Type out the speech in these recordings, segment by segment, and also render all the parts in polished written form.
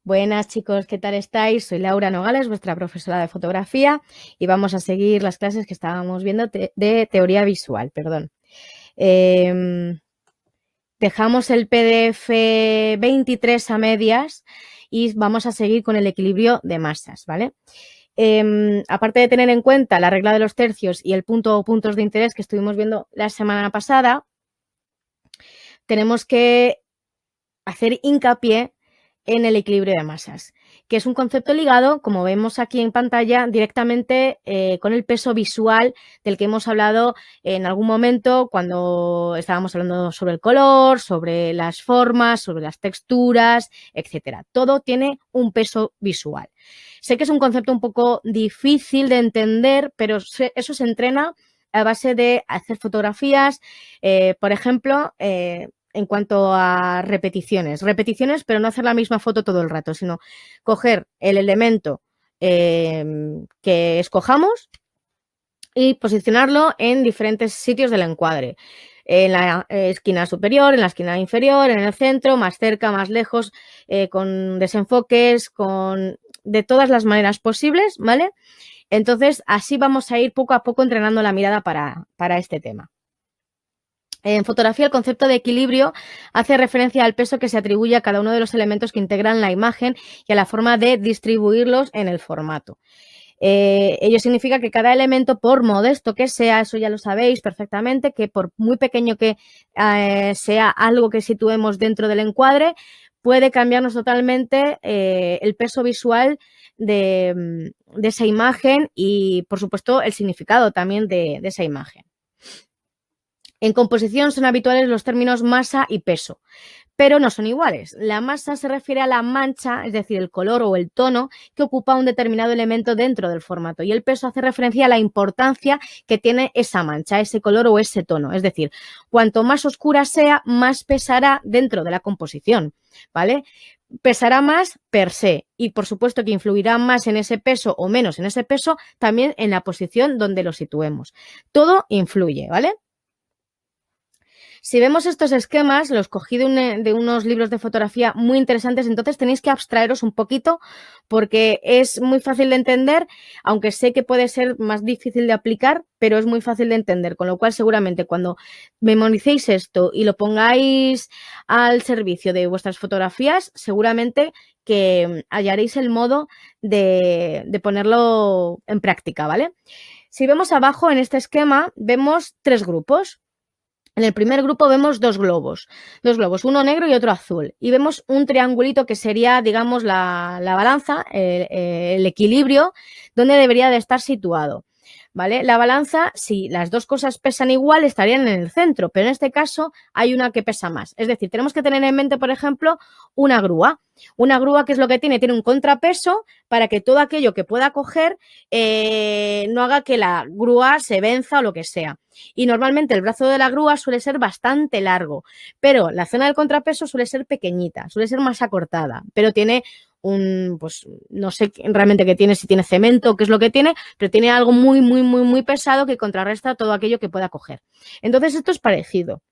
Buenas chicos, ¿qué tal estáis? Soy Laura Nogales, vuestra profesora de fotografía, y vamos a seguir las clases que estábamos viendo de teoría visual, perdón. Dejamos el PDF 23 a medias y vamos a seguir con el equilibrio de masas, ¿vale? Aparte de tener en cuenta la regla de los tercios y el punto o puntos de interés que estuvimos viendo la semana pasada, tenemos que hacer hincapié en el equilibrio de masas, que es un concepto ligado, como vemos aquí en pantalla, directamente con el peso visual del que hemos hablado en algún momento cuando estábamos hablando sobre el color, sobre las formas, sobre las texturas, etcétera. Todo tiene un peso visual. Sé que es un concepto un poco difícil de entender, pero eso se entrena a base de hacer fotografías, por ejemplo, en cuanto a repeticiones, pero no hacer la misma foto todo el rato, sino coger el elemento que escojamos y posicionarlo en diferentes sitios del encuadre. En la esquina superior, en la esquina inferior, en el centro, más cerca, más lejos, con desenfoques, de todas las maneras posibles, ¿vale? Entonces, así vamos a ir poco a poco entrenando la mirada para este tema. En fotografía, el concepto de equilibrio hace referencia al peso que se atribuye a cada uno de los elementos que integran la imagen y a la forma de distribuirlos en el formato. Ello significa que cada elemento, por modesto que sea, eso ya lo sabéis perfectamente, que por muy pequeño que sea algo que situemos dentro del encuadre, puede cambiarnos totalmente el peso visual de esa imagen y, por supuesto, el significado también de esa imagen. En composición son habituales los términos masa y peso, pero no son iguales. La masa se refiere a la mancha, es decir, el color o el tono que ocupa un determinado elemento dentro del formato, y el peso hace referencia a la importancia que tiene esa mancha, ese color o ese tono. Es decir, cuanto más oscura sea, más pesará dentro de la composición, ¿vale? Pesará más per se y, por supuesto, que influirá más en ese peso o menos en ese peso también en la posición donde lo situemos. Todo influye, ¿vale? Si vemos estos esquemas, los cogí de unos libros de fotografía muy interesantes, entonces tenéis que abstraeros un poquito porque es muy fácil de entender, aunque sé que puede ser más difícil de aplicar, pero es muy fácil de entender, con lo cual seguramente cuando memoricéis esto y lo pongáis al servicio de vuestras fotografías, seguramente que hallaréis el modo de ponerlo en práctica, ¿vale? Si vemos abajo en este esquema, vemos tres grupos. En el primer grupo vemos dos globos, uno negro y otro azul, y vemos un triangulito que sería, digamos, la balanza, el equilibrio, donde debería de estar situado, ¿vale? La balanza, si las dos cosas pesan igual, estarían en el centro, pero en este caso hay una que pesa más. Es decir, tenemos que tener en mente, por ejemplo, una grúa. Una grúa, ¿qué es lo que tiene? Tiene un contrapeso para que todo aquello que pueda coger no haga que la grúa se venza o lo que sea. Y normalmente el brazo de la grúa suele ser bastante largo, pero la zona del contrapeso suele ser pequeñita, suele ser más acortada, pero tiene pues no sé realmente qué tiene, si tiene cemento o qué es lo que tiene, pero tiene algo muy, muy, muy, muy pesado que contrarresta todo aquello que pueda coger. Entonces esto es parecido.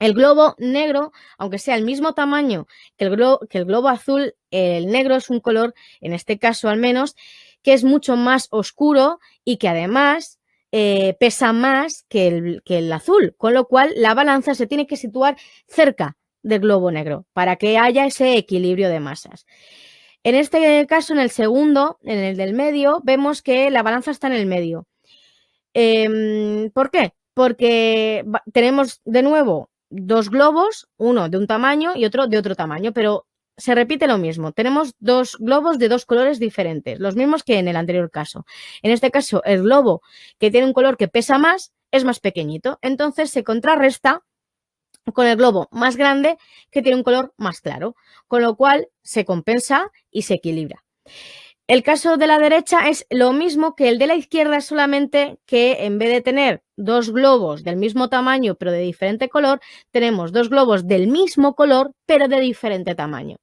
El globo negro, aunque sea el mismo tamaño que el globo azul, el negro es un color, en este caso al menos, que es mucho más oscuro y que además pesa más que el azul, con lo cual la balanza se tiene que situar cerca del globo negro para que haya ese equilibrio de masas. En este caso, en el segundo, en el del medio, vemos que la balanza está en el medio. ¿Por qué? Porque tenemos de nuevo dos globos, uno de un tamaño y otro de otro tamaño, pero se repite lo mismo. Tenemos dos globos de dos colores diferentes, los mismos que en el anterior caso. En este caso, el globo que tiene un color que pesa más es más pequeñito, entonces se contrarresta con el globo más grande que tiene un color más claro, con lo cual se compensa y se equilibra. El caso de la derecha es lo mismo que el de la izquierda, solamente que en vez de tener dos globos del mismo tamaño pero de diferente color, tenemos dos globos del mismo color pero de diferente tamaño.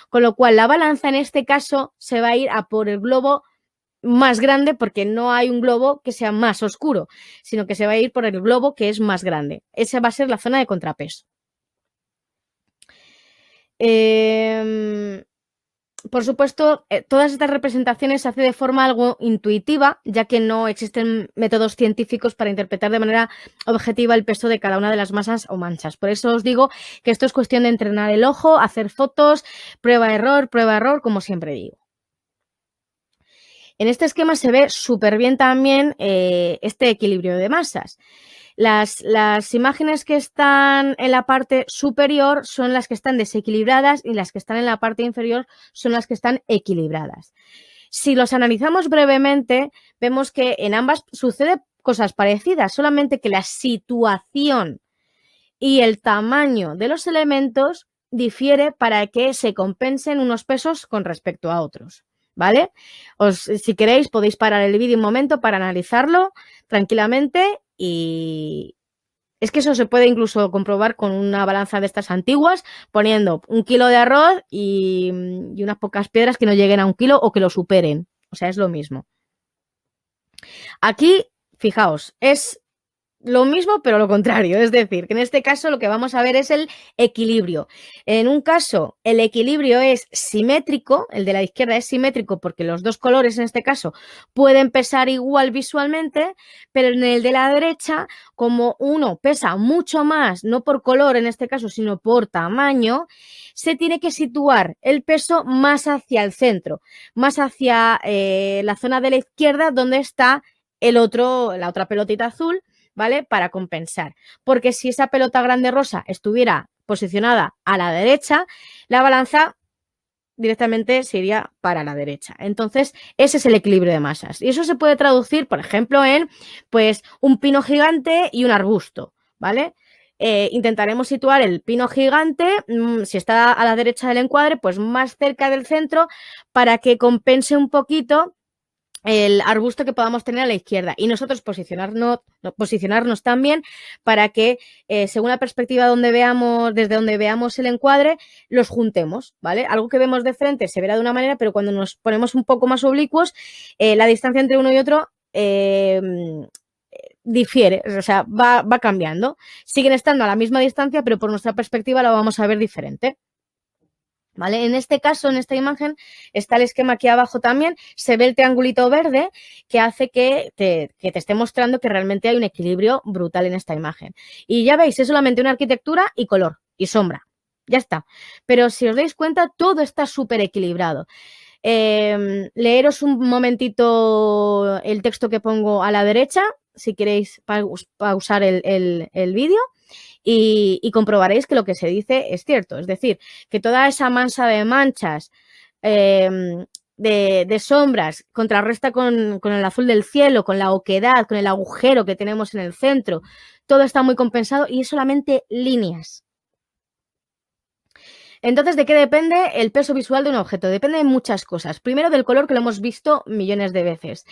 Con lo cual la balanza en este caso se va a ir a por el globo más grande, porque no hay un globo que sea más oscuro, sino que se va a ir por el globo que es más grande. Esa va a ser la zona de contrapeso. Por supuesto, todas estas representaciones se hacen de forma algo intuitiva, ya que no existen métodos científicos para interpretar de manera objetiva el peso de cada una de las masas o manchas. Por eso os digo que esto es cuestión de entrenar el ojo, hacer fotos, prueba-error, como siempre digo. En este esquema se ve súper bien también este equilibrio de masas. Las imágenes que están en la parte superior son las que están desequilibradas y las que están en la parte inferior son las que están equilibradas. Si los analizamos brevemente, vemos que en ambas sucede cosas parecidas, solamente que la situación y el tamaño de los elementos difiere para que se compensen unos pesos con respecto a otros, ¿vale? Si queréis, podéis parar el vídeo un momento para analizarlo tranquilamente. Y es que eso se puede incluso comprobar con una balanza de estas antiguas, poniendo 1 kilo de arroz y unas pocas piedras que no lleguen a 1 kilo o que lo superen. O sea, es lo mismo. Aquí, fijaos, es lo mismo, pero lo contrario. Es decir, que en este caso lo que vamos a ver es el equilibrio. En un caso, el equilibrio es simétrico, el de la izquierda es simétrico porque los dos colores en este caso pueden pesar igual visualmente, pero en el de la derecha, como uno pesa mucho más, no por color en este caso, sino por tamaño, se tiene que situar el peso más hacia el centro, más hacia la zona de la izquierda donde está la otra pelotita azul, ¿vale? Para compensar. Porque si esa pelota grande rosa estuviera posicionada a la derecha, la balanza directamente se iría para la derecha. Entonces, ese es el equilibrio de masas. Y eso se puede traducir, por ejemplo, en pues un pino gigante y un arbusto, ¿vale? Intentaremos situar el pino gigante, si está a la derecha del encuadre, pues más cerca del centro para que compense un poquito el arbusto que podamos tener a la izquierda, y nosotros posicionarnos también para que según la perspectiva desde donde veamos el encuadre, los juntemos, ¿vale? Algo que vemos de frente se verá de una manera, pero cuando nos ponemos un poco más oblicuos, la distancia entre uno y otro difiere, o sea, va cambiando. Siguen estando a la misma distancia, pero por nuestra perspectiva lo vamos a ver diferente. ¿Vale? En este caso, en esta imagen, está el esquema aquí abajo también, se ve el triangulito verde que hace que te esté mostrando que realmente hay un equilibrio brutal en esta imagen. Y ya veis, es solamente una arquitectura y color y sombra, ya está. Pero si os dais cuenta, todo está súper equilibrado. Leeros un momentito el texto que pongo a la derecha, si queréis pausar el vídeo. Y comprobaréis que lo que se dice es cierto. Es decir, que toda esa masa de manchas, de sombras, contrarresta con el azul del cielo, con la oquedad, con el agujero que tenemos en el centro. Todo está muy compensado y es solamente líneas. Entonces, ¿de qué depende el peso visual de un objeto? Depende de muchas cosas. Primero, del color, que lo hemos visto millones de veces.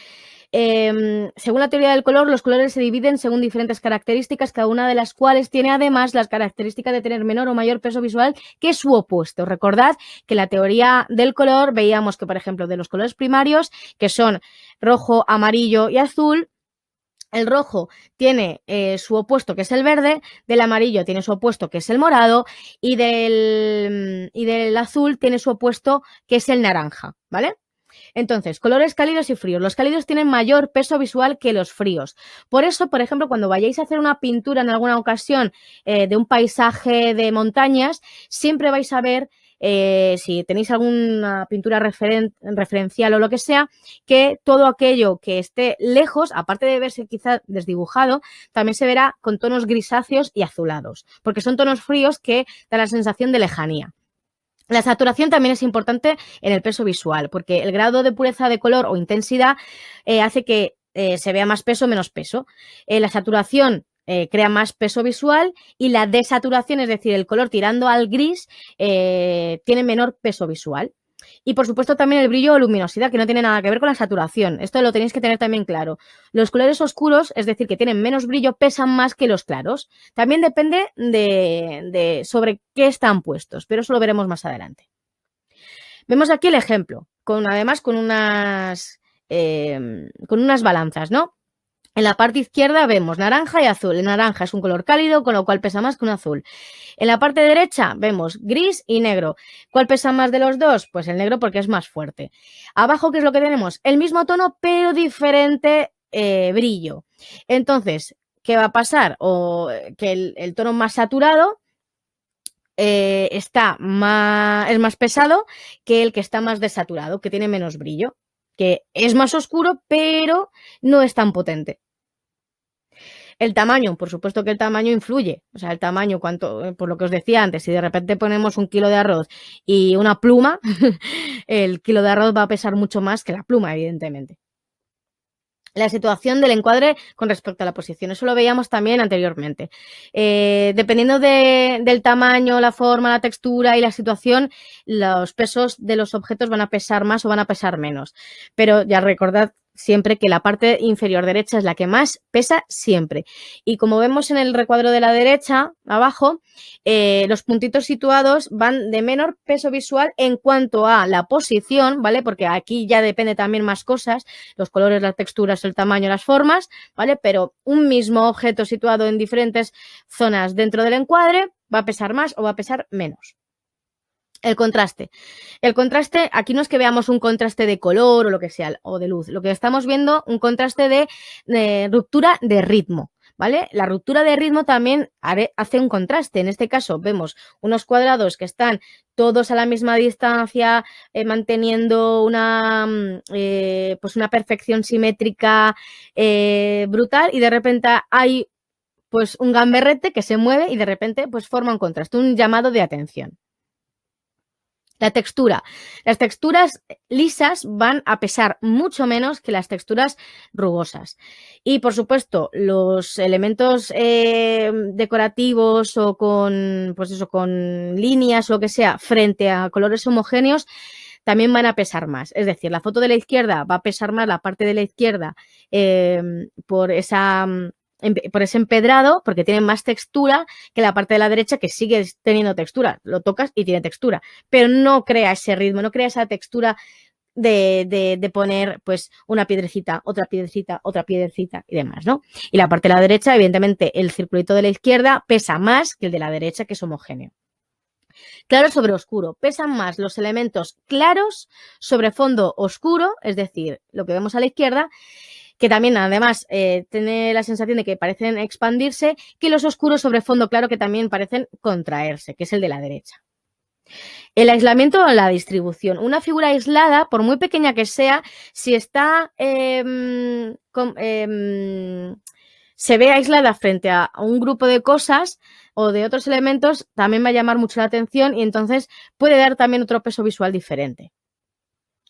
Según la teoría del color, los colores se dividen según diferentes características, cada una de las cuales tiene además las características de tener menor o mayor peso visual que su opuesto. Recordad que en la teoría del color veíamos que, por ejemplo, de los colores primarios, que son rojo, amarillo y azul, el rojo tiene su opuesto, que es el verde, del amarillo tiene su opuesto, que es el morado, y del azul tiene su opuesto, que es el naranja, ¿vale? Entonces, colores cálidos y fríos. Los cálidos tienen mayor peso visual que los fríos. Por eso, por ejemplo, cuando vayáis a hacer una pintura en alguna ocasión de un paisaje de montañas, siempre vais a ver, si tenéis alguna pintura referencial o lo que sea, que todo aquello que esté lejos, aparte de verse quizá desdibujado, también se verá con tonos grisáceos y azulados, porque son tonos fríos que dan la sensación de lejanía. La saturación también es importante en el peso visual, porque el grado de pureza de color o intensidad hace que se vea más peso o menos peso. La saturación crea más peso visual y la desaturación, es decir, el color tirando al gris, tiene menor peso visual. Y por supuesto también el brillo o luminosidad, que no tiene nada que ver con la saturación. Esto lo tenéis que tener también claro. Los colores oscuros, es decir, que tienen menos brillo, pesan más que los claros. También depende de sobre qué están puestos, pero eso lo veremos más adelante. Vemos aquí el ejemplo, además con unas balanzas, ¿no? En la parte izquierda vemos naranja y azul. El naranja es un color cálido, con lo cual pesa más que un azul. En la parte derecha vemos gris y negro. ¿Cuál pesa más de los dos? Pues el negro, porque es más fuerte. Abajo, ¿qué es lo que tenemos? El mismo tono, pero diferente brillo. Entonces, ¿qué va a pasar? Que el tono más saturado es más pesado que el que está más desaturado, que tiene menos brillo, que es más oscuro, pero no es tan potente. El tamaño, por supuesto que el tamaño influye. O sea, el tamaño, por lo que os decía antes, si de repente ponemos 1 kilo de arroz y una pluma, el kilo de arroz va a pesar mucho más que la pluma, evidentemente. La situación del encuadre con respecto a la posición, eso lo veíamos también anteriormente. Dependiendo del tamaño, la forma, la textura y la situación, los pesos de los objetos van a pesar más o van a pesar menos. Pero ya recordad siempre que la parte inferior derecha es la que más pesa siempre. Y como vemos en el recuadro de la derecha, abajo, los puntitos situados van de menor peso visual en cuanto a la posición, ¿vale? Porque aquí ya depende también más cosas, los colores, las texturas, el tamaño, las formas, ¿vale? Pero un mismo objeto situado en diferentes zonas dentro del encuadre va a pesar más o va a pesar menos. El contraste. El contraste, aquí no es que veamos un contraste de color o lo que sea, o de luz. Lo que estamos viendo, un contraste de ruptura de ritmo, ¿vale? La ruptura de ritmo también hace un contraste. En este caso vemos unos cuadrados que están todos a la misma distancia, manteniendo pues una perfección simétrica brutal, y de repente hay pues un gamberrete que se mueve y de repente pues forma un contraste, un llamado de atención. La textura. Las texturas lisas van a pesar mucho menos que las texturas rugosas. Y, por supuesto, los elementos decorativos o pues eso, con líneas o lo que sea, frente a colores homogéneos, también van a pesar más. Es decir, la foto de la izquierda va a pesar más la parte de la izquierda por ese empedrado, porque tiene más textura que la parte de la derecha, que sigue teniendo textura. Lo tocas y tiene textura, pero no crea ese ritmo, no crea esa textura de poner pues una piedrecita, otra piedrecita, otra piedrecita y demás, ¿no? Y la parte de la derecha, evidentemente, el circulito de la izquierda pesa más que el de la derecha, que es homogéneo. Claro sobre oscuro. Pesan más los elementos claros sobre fondo oscuro, es decir, lo que vemos a la izquierda, que también además tiene la sensación de que parecen expandirse, que los oscuros sobre fondo claro, que también parecen contraerse, que es el de la derecha. El aislamiento o la distribución. Una figura aislada, por muy pequeña que sea, si está se ve aislada frente a un grupo de cosas o de otros elementos, también va a llamar mucho la atención y entonces puede dar también otro peso visual diferente.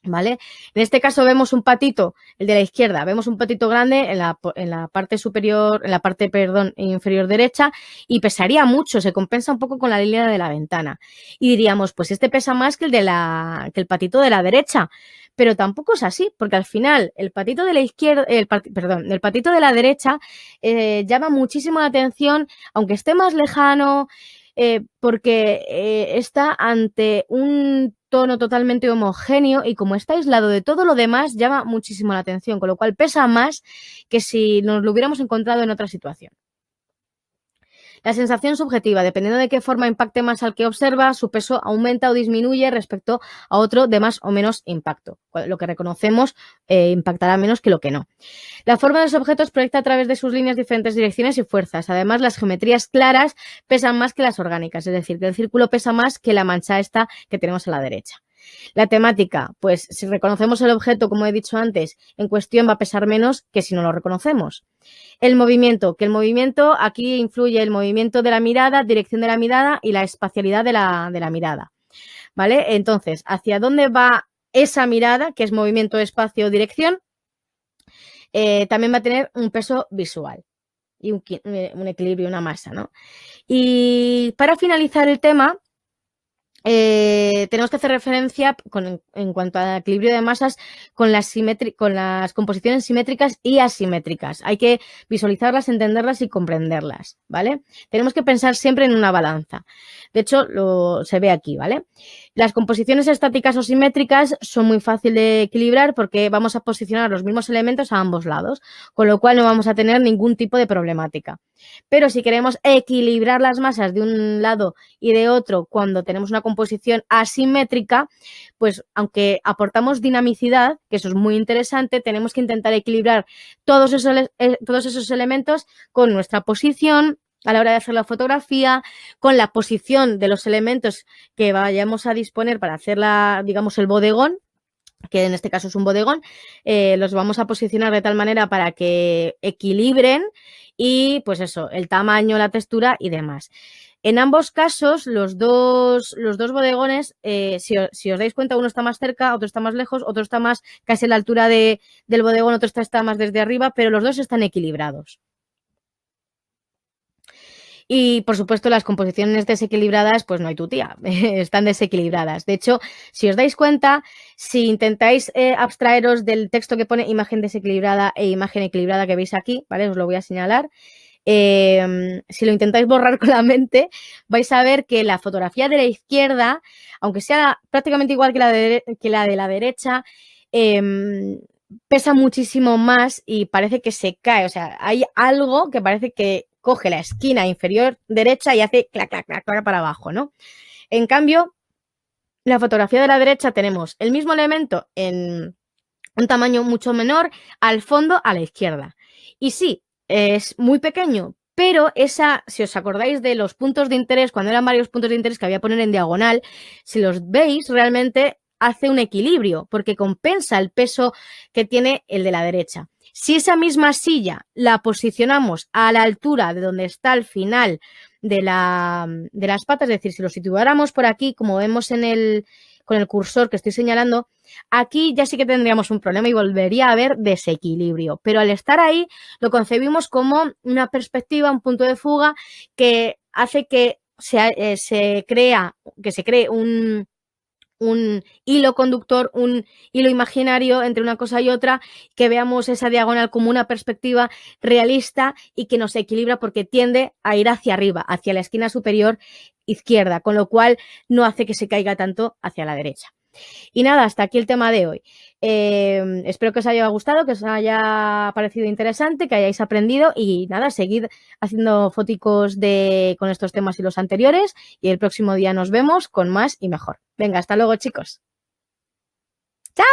¿Vale? En este caso vemos un patito, el de la izquierda, vemos un patito grande en la parte superior, en la parte, perdón, inferior derecha, y pesaría mucho, se compensa un poco con la línea de la ventana. Y diríamos, pues este pesa más que el patito de la derecha, pero tampoco es así, porque al final el patito de la izquierda, el patito de la derecha llama muchísimo la atención, aunque esté más lejano, porque está ante un tono totalmente homogéneo y como está aislado de todo lo demás, llama muchísimo la atención, con lo cual pesa más que si nos lo hubiéramos encontrado en otra situación. La sensación subjetiva, dependiendo de qué forma impacte más al que observa, su peso aumenta o disminuye respecto a otro de más o menos impacto. Lo que reconocemos impactará menos que lo que no. La forma de los objetos proyecta a través de sus líneas diferentes direcciones y fuerzas. Además, las geometrías claras pesan más que las orgánicas, es decir, que el círculo pesa más que la mancha esta que tenemos a la derecha. La temática, pues si reconocemos el objeto, como he dicho antes, en cuestión va a pesar menos que si no lo reconocemos. El movimiento, que el movimiento, aquí influye el movimiento de la mirada, dirección de la mirada y la espacialidad de la mirada, ¿vale? Entonces, ¿hacia dónde va esa mirada, que es movimiento, espacio, dirección? También va a tener un peso visual y un equilibrio, una masa, ¿no? Y para finalizar el tema, tenemos que hacer referencia en cuanto al equilibrio de masas con las composiciones simétricas y asimétricas. Hay que visualizarlas, entenderlas y comprenderlas, ¿vale? Tenemos que pensar siempre en una balanza. De hecho, se ve aquí, ¿vale? Las composiciones estáticas o simétricas son muy fáciles de equilibrar porque vamos a posicionar los mismos elementos a ambos lados, con lo cual no vamos a tener ningún tipo de problemática. Pero si queremos equilibrar las masas de un lado y de otro cuando tenemos una composición asimétrica, pues aunque aportamos dinamicidad, que eso es muy interesante, tenemos que intentar equilibrar todos esos elementos con nuestra posición a la hora de hacer la fotografía, con la posición de los elementos que vayamos a disponer para hacer digamos, el bodegón, que en este caso es un bodegón, los vamos a posicionar de tal manera para que equilibren y pues eso, el tamaño, la textura y demás. En ambos casos, los dos bodegones, si os dais cuenta, uno está más cerca, otro está más lejos, otro está más casi a la altura del bodegón, otro está más desde arriba, pero los dos están equilibrados. Y, por supuesto, las composiciones desequilibradas, pues no hay tu tía, están desequilibradas. De hecho, si os dais cuenta, si intentáis abstraeros del texto que pone imagen desequilibrada e imagen equilibrada que veis aquí, ¿vale? Os lo voy a señalar. Si lo intentáis borrar con la mente, vais a ver que la fotografía de la izquierda, aunque sea prácticamente igual que la de la derecha, pesa muchísimo más y parece que se cae. O sea, hay algo que parece que coge la esquina inferior derecha y hace clac, clac, clac, clac para abajo, ¿no? En cambio, la fotografía de la derecha tenemos el mismo elemento en un tamaño mucho menor al fondo a la izquierda. Y sí, es muy pequeño, pero si os acordáis de los puntos de interés, cuando eran varios puntos de interés que había que poner en diagonal, si los veis, realmente hace un equilibrio, porque compensa el peso que tiene el de la derecha. Si esa misma silla la posicionamos a la altura de donde está el final de las patas, es decir, si lo situáramos por aquí, como vemos con el cursor que estoy señalando, aquí ya sí que tendríamos un problema y volvería a haber desequilibrio. Pero al estar ahí, lo concebimos como una perspectiva, un punto de fuga que hace que se cree un hilo conductor, un hilo imaginario entre una cosa y otra, que veamos esa diagonal como una perspectiva realista y que nos equilibra porque tiende a ir hacia arriba, hacia la esquina superior izquierda, con lo cual no hace que se caiga tanto hacia la derecha. Y nada, hasta aquí el tema de hoy. Espero que os haya gustado, que os haya parecido interesante, que hayáis aprendido y nada, seguid haciendo foticos con estos temas y los anteriores y el próximo día nos vemos con más y mejor. Venga, hasta luego, chicos. ¡Chao!